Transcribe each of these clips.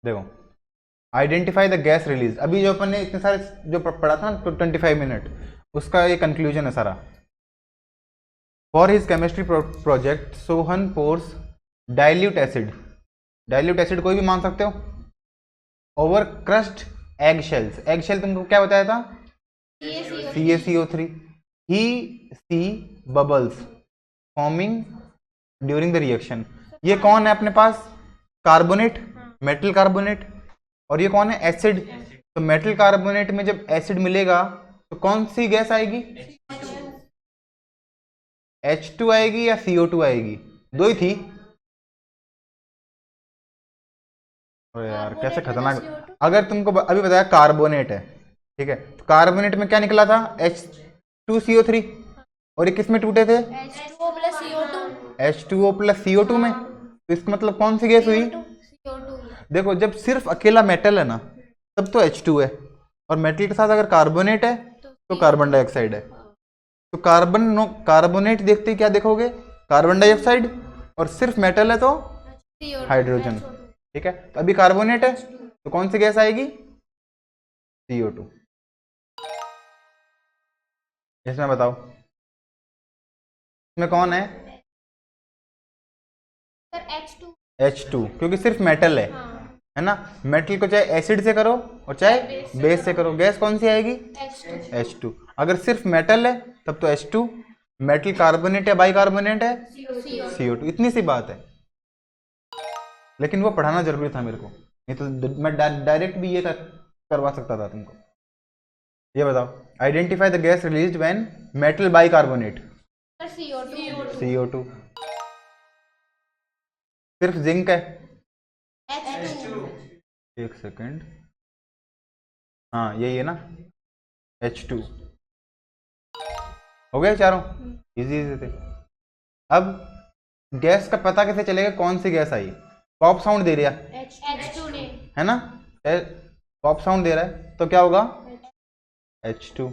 देखो, identify the gas release, अभी जो अपन ने इतने सारे जो पढ़ा था ना 25 मिनट, उसका ये कंक्लूजन है सारा। For his chemistry project Sohan pours dilute acid, dilute acid कोई भी मान सकते हो, over crushed egg shells, egg shell तुमको क्या बताया था, CaCO3, he see bubbles forming during the reaction. ये कौन है अपने पास, कार्बोनेट, मेटल कार्बोनेट, और ये कौन है, एसिड। तो मेटल कार्बोनेट में जब एसिड मिलेगा तो कौन सी गैस आएगी, H2 आएगी या CO2 आएगी, दो ही थी। अरे यार कैसे खतरनाक, अगर तुमको अभी बताया कार्बोनेट है, ठीक है, तो कार्बोनेट में क्या निकला था, H2CO3, और ये किस में टूटे थे, H2O+CO2 में, तो इसका मतलब कौन सी गैस हुई, देखो जब सिर्फ अकेला मेटल है ना तब तो H2 है, और मेटल के साथ अगर कार्बोनेट है तो कार्बन डाइऑक्साइड है। तो कार्बोनेट देखते ही क्या देखोगे, कार्बन डाइऑक्साइड, और सिर्फ मेटल है तो हाइड्रोजन, ठीक है। तो अभी कार्बोनेट है तो कौन सी गैस आएगी, CO2। इसमें बताओ, इसमें कौन है, H2, क्योंकि सिर्फ मेटल है ना, मेटल को चाहे एसिड से करो और चाहे बेस से करो, गैस कौन सी आएगी, H2। अगर सिर्फ मेटल है तब तो H2, मेटल कार्बोनेट या बाइकार्बोनेट है, CO2, इतनी सी बात है। लेकिन वो पढ़ाना जरूरी था मेरे को, नहीं तो मैं डायरेक्ट भी ये करवा सकता था तुमको। ये बताओ, identify the gas released when metal bicarbonate, CO2। सिर्फ जिंक है, एक सेकेंड, हाँ यही है ना, H2। हो गए चारों, इजी इजी थे। अब गैस का पता कैसे चलेगा कौन सी गैस आई, पॉप साउंड दे रहा है ना, पॉप साउंड दे रहा है तो क्या होगा, H2।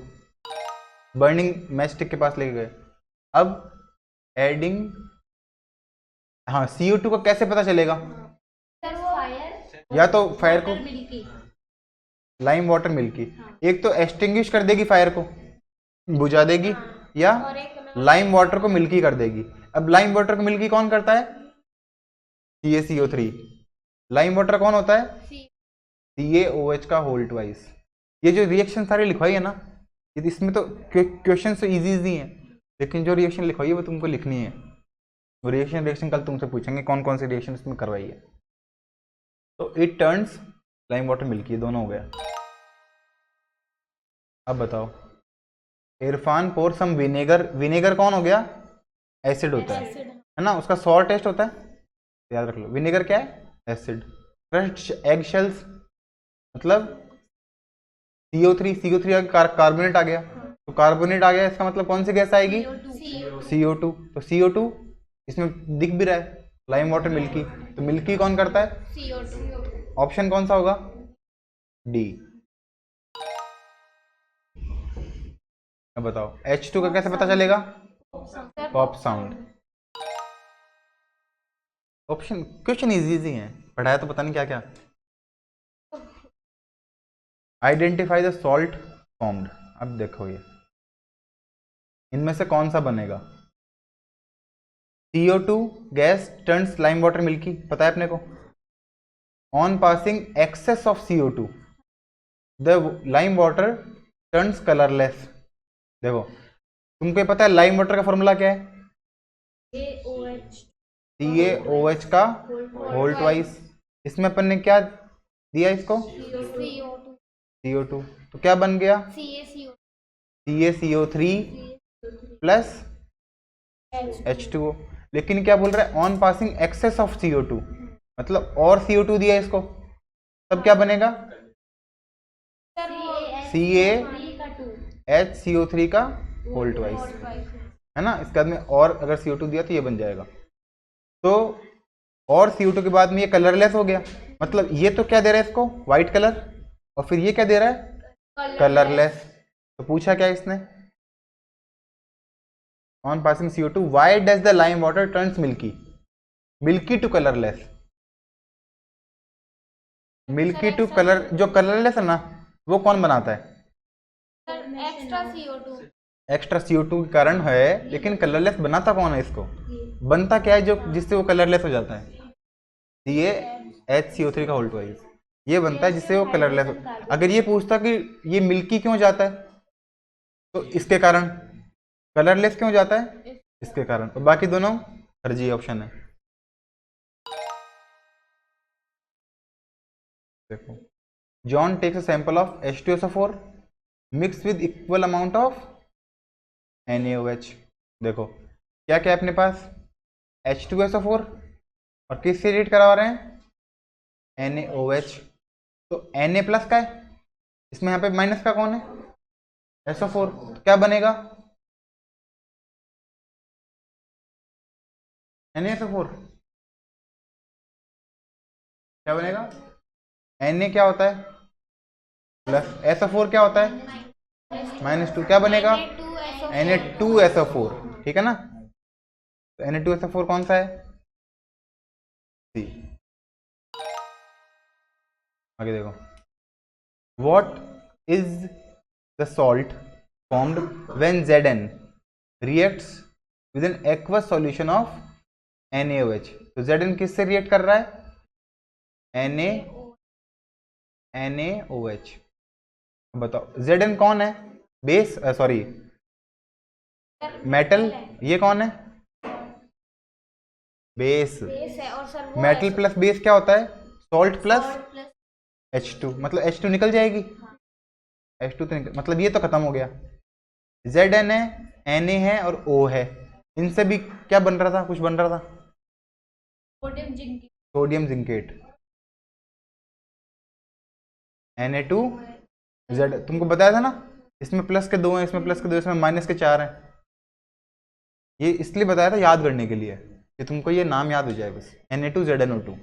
बर्निंग मैच स्टिक के पास लेके गए, अब एडिंग, हाँ CO2 का कैसे पता चलेगा, या तो फायर को लाइम वाटर मिल्की, एक तो एक्सटिंग्विश कर देगी फायर को, बुझा देगी, या लाइम वाटर को मिल्की कर देगी। अब लाइम वाटर को मिल्की कौन करता है, CaCO3। लाइम वाटर कौन होता है, CaOH का होल ट्वाइस। ये जो रिएक्शन सारी लिखवाई है ना, इसमें तो क्वेश्चन तो इजी इजी हैं, लेकिन जो रिएक्शन लिखवाई है वो तुमको लिखनी है। वो रिएक्शन कल तुमसे पूछेंगे कौन कौन सी रिएक्शन इसमें करवाई है। तो it turns lime water milky, दोनों हो गया। अब बताओ, इरफान पोर सम विनेगर, विनेगर कौन हो गया, एसिड होता है ना, उसका सॉल्ट टेस्ट होता है, याद रख लो। विनेगर क्या है, एसिड। क्रश्ड एग शेल्स मतलब CO3 कार्बोनेट आ गया, तो कार्बोनेट आ गया, इसका मतलब कौन सी गैस आएगी, CO2। तो CO2 इसमें दिख भी रहा है, लाइम वाटर मिल्की, तो मिल्की कौन करता है, ऑप्शन कौन सा होगा, डी। अब बताओ H2 का कैसे पता चलेगा, pop sound. Option question easy easy है, पढ़ाया तो पता नहीं क्या क्या। आइडेंटिफाई द सॉल्ट फॉर्म्ड, अब देखो ये इनमें से कौन सा बनेगा, CO2 gas turns lime water milky, पता है अपने को। On passing excess of CO2 the lime water turns colourless. देखो तुमको ये पता है लाइम वाटर का फॉर्मूला क्या है, CaOH का होल ट्वाइस। इसमें अपन ने क्या दिया इसको, CO2, तो क्या बन गया, CaCO3 प्लस H2O। लेकिन क्या बोल रहा है, on passing excess of CO2, मतलब और CO2 दिया इसको, तब क्या बनेगा, CaHCO3 का होल ट्वाइस, है ना। इसके बाद में और अगर CO2 दिया तो ये बन जाएगा। तो और CO2 के बाद में ये कलरलेस हो गया, मतलब ये तो क्या दे रहा है इसको, व्हाइट कलर, और फिर ये क्या दे रहा है, कलरलेस। तो पूछा क्या इसने, on passing CO2 why does the lime water turns milky, milky to colourless. Milky to colour, जो कलरलेस है ना वो कौन बनाता है? Extra CO2। एक्स्ट्रा CO2 के कारण है, लेकिन कलरलेस बनाता कौन है इसको? बनता क्या है जो जिससे वो कलरलेस हो जाता है? ये HCO3 का होल ट्वाइस, ये बनता है जिससे वो कलरलेस हो। अगर ये पूछता कि ये मिल्की क्यों जाता है, तो इसके कारण। कलरलेस क्यों जाता है? इसके कारण। और बाकी दोनों फर्जी ऑप्शन है। देखो, John takes a sample of H2SO4 mix with equal amount of NaOH। देखो क्या क्या अपने पास, H2SO4 और किससे रिएक्ट करवा रहे हैं? NaOH। तो Na प्लस का है, इसमें यहाँ पे माइनस का कौन है? SO4। तो क्या बनेगा? NaSO4। क्या बनेगा? Na क्या होता है प्लस, SO4 क्या होता है -2, क्या बनेगा? Na2SO4। ठीक है ना? तो Na2SO4 कौन सा है? सी। आगे देखो, what is the salt formed when Zn reacts with an aqueous solution of NaOH। तो Zn किससे रिएक्ट कर रहा है? NaOH। बताओ Zn कौन है? Base, sorry metal. ये कौन है? बेस। है और सर वो मेटल प्लस बेस क्या होता है? Salt plus H2। मतलब H2 निकल जाएगी। H2 तो निकल, मतलब ये तो खत्म हो गया। Zn है, Na है और O है, इनसे भी क्या बन रहा था? कुछ बन रहा था, सोडियम जिंकेट। Na2Z, तुमको बताया था ना, इसमें प्लस के 2 हैं, इसमें प्लस के 2, इसमें माइनस के 4 हैं। ये इसलिए बताया था याद करने के लिए कि तुमको ये नाम याद हो जाए बस, Na2ZnO2।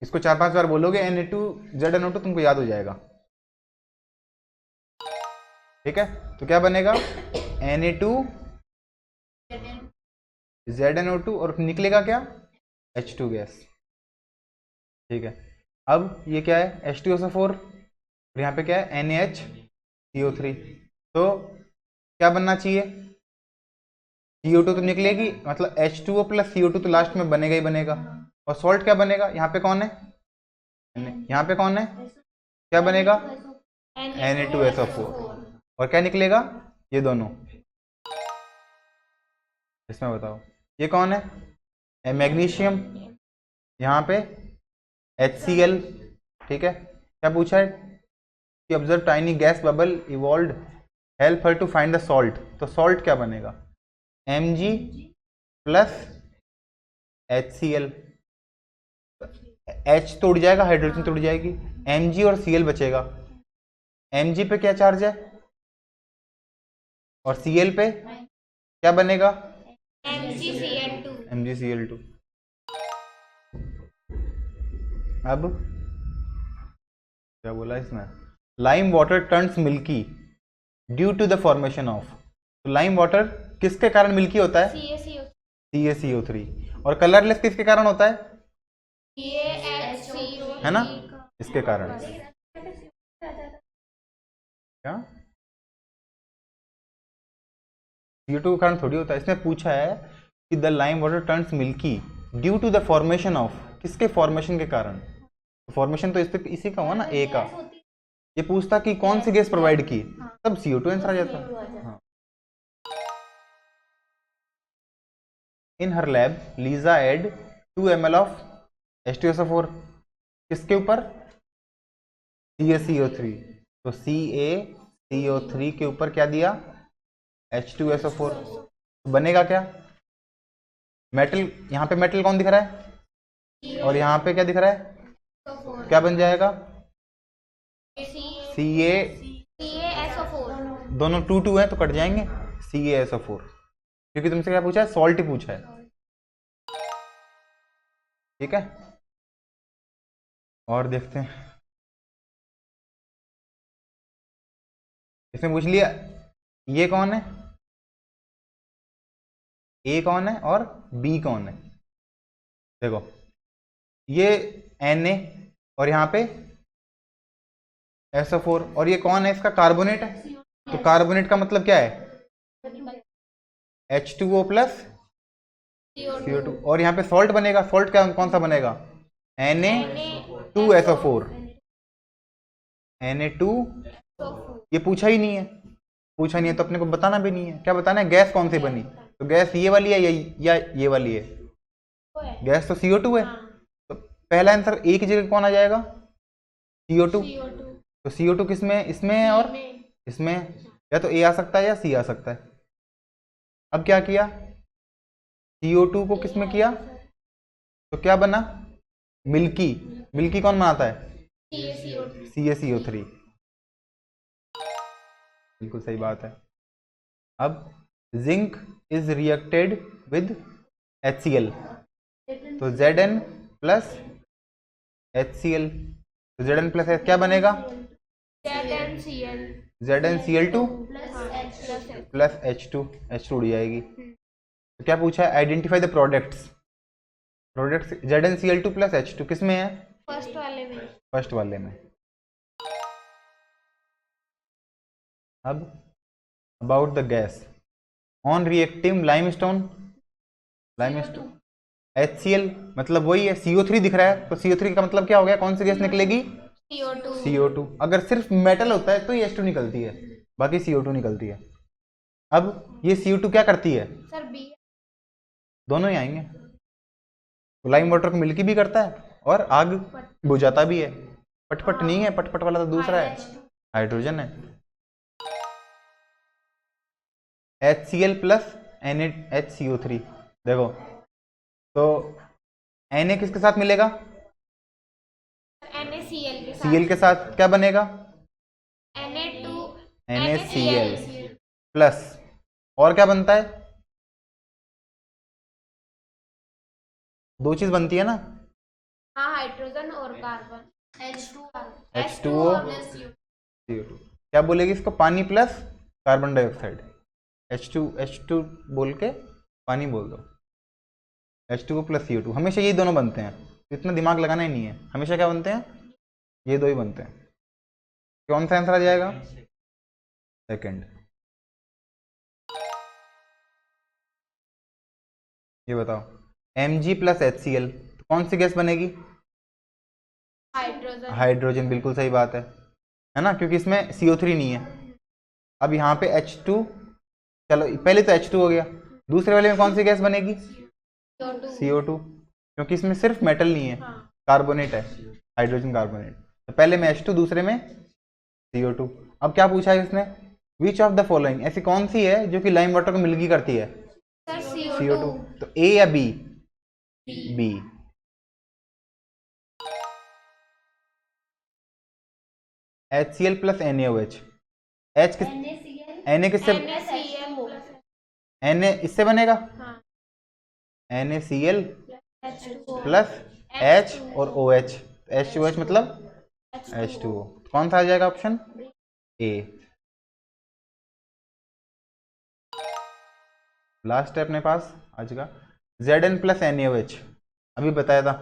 इसको 4-5 बार बोलोगे Na2ZnO2, तुमको याद हो जाएगा। ठीक है, तो क्या बनेगा? Na2ZnO2 और निकलेगा क्या? H2 gas. ठीक है, अब ये क्या है? H2SO4 और यहाँ पे क्या है? NaHCO3। तो क्या बनना चाहिए? CO2 तो निकलेगी, मतलब H2O प्लस CO2 तो लास्ट में बनेगा ही बनेगा। और सॉल्ट क्या बनेगा? यहाँ पे कौन है? यहाँ पे कौन है? क्या बनेगा? Na2SO4। और क्या निकलेगा? ये दोनों। इसमें बताओ ये कौन है? मैग्नीशियम। यहाँ पे HCl। ठीक है, क्या पूछा है कि observe tiny gas bubble evolve help her to find the salt. तो सॉल्ट क्या बनेगा? Mg plus HCl। H तो उड़ जाएगा, हाइड्रोजन तो उड़ जाएगी, Mg और Cl बचेगा। Mg पे क्या चार्ज है और Cl पे क्या बनेगा? MgCl2। अब क्या बोला इसमें? Lime water turns milky due to the formation of. तो लाइम वाटर किसके कारण मिल्की होता है? CaCO3। और कलरलेस किसके कारण होता है? है ना, इसके कारण। क्या CO2 के कारण थोड़ी होता है। इसने पूछा है कि the lime water turns milky due to the formation of, किसके फॉर्मेशन के कारण? फॉर्मेशन तो इसी का हुआ ना, ए का। ये पूछता कि कौन सी गैस प्रोवाइड की, तब CO2 आंसर आ जाता। हाँ। In her lab Lisa add 2 ml of H2SO4 किसके ऊपर? CaCO3। तो CaCO3 के ऊपर क्या दिया? H2SO4। तो बनेगा क्या? मेटल, यहाँ पे मेटल कौन दिख रहा है और यहाँ पे क्या दिख रहा है? क्या बन जाएगा? CaSO4। दोनों 2 हैं तो कट जाएंगे, CaSO4। क्योंकि तुमसे क्या पूछा है? सॉल्ट ही पूछा है। ठीक है, और देखते हैं। इसमें पूछ लिया ये कौन है, ए कौन है और बी कौन है। देखो ये Na और यहाँ पे SO4, और ये कौन है, इसका कार्बोनेट है, तो कार्बोनेट का मतलब क्या है, H2O प्लस CO2, और यहाँ पे सॉल्ट बनेगा, सॉल्ट क्या कौन सा बनेगा, Na2SO4, Na2, ये पूछा ही नहीं है, पूछा नहीं है तो अपने को बताना भी नहीं है, क्या बताना है, गैस कौन सी बनी, तो गैस ये वाली है या ये वाली है, गैस तो CO2 है, तो पहला आंसर एक ही जगह कौन आ जाएगा, CO2, तो CO2 किसमें, इसमें है और इसमें, या तो A आ सकता है या C आ सकता है। अब क्या किया, CO2 को किसमें किया, तो क्या बना, मिल्की, मिल्की कौन बनाता है, CaCO3, बिल्कुल सही बात है। अब zinc is reacted with HCl, तो Zn प्लस HCl, तो Zn प्लस क्या बनेगा, ZnCl2 प्लस H2 उड़ जाएगी। तो क्या पूछा है, identify the products, products ZnCl2 plus H2 किस में है, फर्स्ट वाले में। अब about the gas on reactive limestone, HCl मतलब वही है, CO3 दिख रहा है, तो CO3 का मतलब क्या हो गया, कौन सी गैस निकलेगी, CO2, अगर सिर्फ मेटल होता है तो ये H2 निकलती है, बाकी CO2 निकलती है। अब ये CO2 क्या करती है, सर बी, दोनों ही आएंगे, लाइम वाटर को मिल्की भी करता है और आग बुझाता भी है, पटपट नहीं है, पटपट वाला तो दूसरा है, हाइड्रोजन है। HCl प्लस NaHCO3, देखो तो Na किसके साथ मिलेगा, Cl के साथ क्या बनेगा, NaCl प्लस, और क्या बनता है, दो चीज बनती है ना, हाँ हाइड्रोजन और कार्बन, H2O CO2, क्या बोलेगी इसको, पानी प्लस कार्बन डाइऑक्साइड, H2 बोल के पानी बोल दो, H2O प्लस CO2, हमेशा ये दोनों बनते हैं, इतना दिमाग लगाना ही नहीं है, हमेशा क्या बनते हैं, ये दो ही बनते हैं। कौन सा आंसर आ जाएगा, सेकंड। ये बताओ Mg प्लस HCl, तो कौन सी गैस बनेगी, हाइड्रोजन, बिल्कुल सही बात है ना, क्योंकि इसमें CO3 नहीं है। अब यहाँ पे H2, चलो पहले तो H2 हो गया, दूसरे वाले में कौन सी गैस बनेगी, CO2, क्योंकि इसमें सिर्फ मेटल नहीं है, कार्बोनेट है, हाइड्रोजन कार्बोनेट, तो पहले में H2, दूसरे में CO2। अब क्या पूछा है इसने, विच ऑफ द फॉलोइंग, ऐसी कौन सी है जो कि लाइम वाटर को मिल्की करती है, CO2, तो A या B, B। HCl plus NaOH, H किस, Na किससे, Na इससे बनेगा, NaCl प्लस H और OH, H2OH मतलब H2O, कौन सा आ जाएगा ऑप्शन A। लास्ट है अपने पास आज का, Zn प्लस NaOH, अभी बताया था,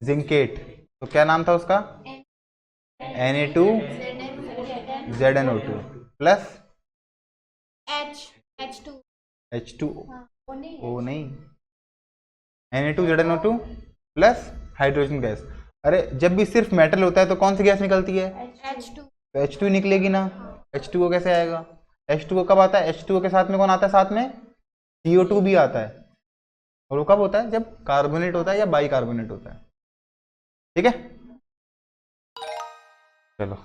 जिंकेट, तो क्या नाम था उसका, Na2 ZnO2 प्लस H2O नहीं, Na2 ZnO2 plus hydrogen gas. अरे जब भी सिर्फ मेटल होता है तो कौन सी गैस निकलती है, तो H2 निकलेगी ना, H2O कैसे आएगा, H2O कब आता है, H2O के साथ में कौन आता है, साथ में CO2 भी आता है, और वो कब होता है, जब कार्बोनेट होता है या बाइकार्बोनेट होता है, ठीक है। चलो